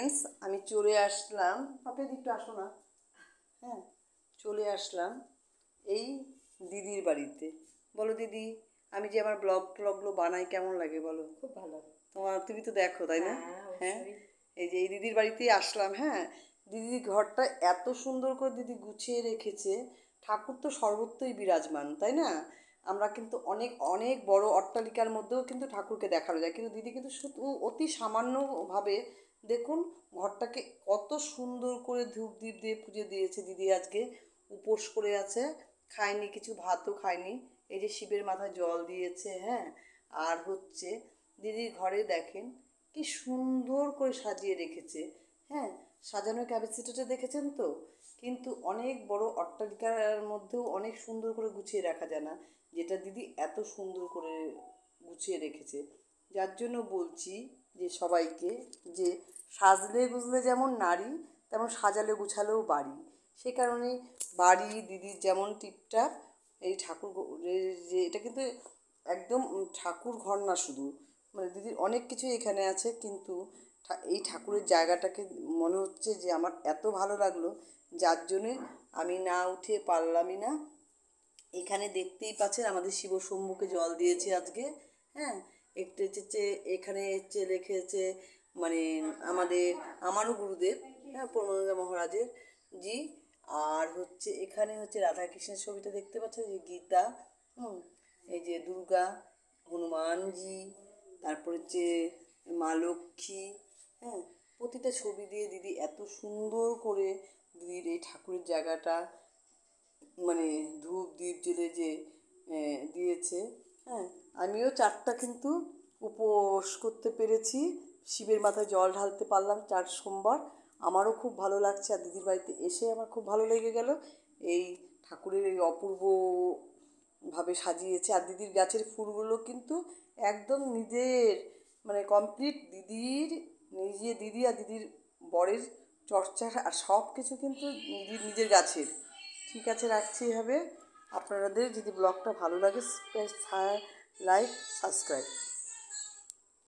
Friends, আমি চলে আসলাম, আপনাদের একটু আসো না। হ্যাঁ, চলে আসলাম এই দিদির বাড়িতে। বলো দিদি, আমি যে আমার ব্লগগুলো বানাই কেমন লাগে বলো? খুব ভালো। তুমি তো দেখো তাই না? হ্যাঁ, হ্যাঁ, অবশ্যই। এই যে এই দিদির বাড়িতেই আসলাম। হ্যাঁ, দিদির ঘরটা এত সুন্দর করে দিদি গুছিয়ে রেখেছে। ঠাকুর তো সর্বত্রই বিরাজমান, তাই না? আমরা কিন্তু অনেক অনেক বড় অট্টালিকার মধ্যেও কিন্তু ঠাকুরকে দেখানো যায়, কিন্তু দিদি কিন্তু শুধু অতি সামান্যভাবে দেখুন ঘরটাকে কত সুন্দর করে ধূপ দ্বীপ দিয়ে পুজো দিয়েছে। দিদি আজকে উপোস করে আছে, খায়নি, কিছু ভাতও খায়নি। এই যে শিবের মাথায় জল দিয়েছে। হ্যাঁ, আর হচ্ছে দিদির ঘরে দেখেন কি সুন্দর করে সাজিয়ে রেখেছে। হ্যাঁ, সাজানোর ক্যাপাসিটিটা দেখেছেন তো? কিন্তু অনেক বড় অট্টালিকার মধ্যেও অনেক সুন্দর করে গুছিয়ে রাখা যায় না, যেটা দিদি এত সুন্দর করে গুছিয়ে রেখেছে। যার জন্য বলছি যে সবাইকে, যে সাজলে গুজলে যেমন নারী, তেমন সাজালে গুছালেও বাড়ি। সে কারণেই বাড়ি দিদির যেমন টিপটাপ, এই ঠাকুর যে এটা কিন্তু একদম ঠাকুর ঘর না শুধু, মানে দিদির অনেক কিছুই এখানে আছে, কিন্তু এই ঠাকুরের জায়গাটাকে মনে হচ্ছে যে আমার এত ভালো লাগলো, যার জন্যে আমি না উঠে পারলামই না। এখানে দেখতেই পাচ্ছেন আমাদের শিব শম্ভুকে জল দিয়েছে আজকে। হ্যাঁ, একটু হচ্ছে এখানে হচ্ছে লিখেছে, মানে আমারও গুরুদেব, হ্যাঁ, পরমানন্দ মহারাজের জি। আর হচ্ছে এখানে হচ্ছে রাধাকৃষ্ণের ছবিটা দেখতে পাচ্ছেন, যে গীতা, এই যে দুর্গা, হনুমানজি, তারপর হচ্ছে মা লক্ষ্মী। হ্যাঁ, প্রতিটা ছবি দিয়ে দিদি এত সুন্দর করে দিদির এই ঠাকুরের জায়গাটা, মানে ধূপ দ্বীপ জেলে যে দিয়েছে। হ্যাঁ, আমিও 4টা কিন্তু উপোস করতে পেরেছি, শিবের মাথায় জল ঢালতে পারলাম 4 সোমবার। আমারও খুব ভালো লাগছে, আর দিদির বাড়িতে এসে আমার খুব ভালো লেগে গেল। এই ঠাকুরের এই অপূর্বভাবে সাজিয়েছে, আর দিদির গাছের ফুলগুলো কিন্তু একদম নিজের, মানে কমপ্লিট দিদির, দিদি আর দিদির বরের চর্চা, আর সব কিছু কিন্তু দিদির নিজের গাছের। ঠিক আছে, রাখছি এভাবে। আপনাদের যদি ব্লগটা ভালো লাগে, লাইক, সাবস্ক্রাইব।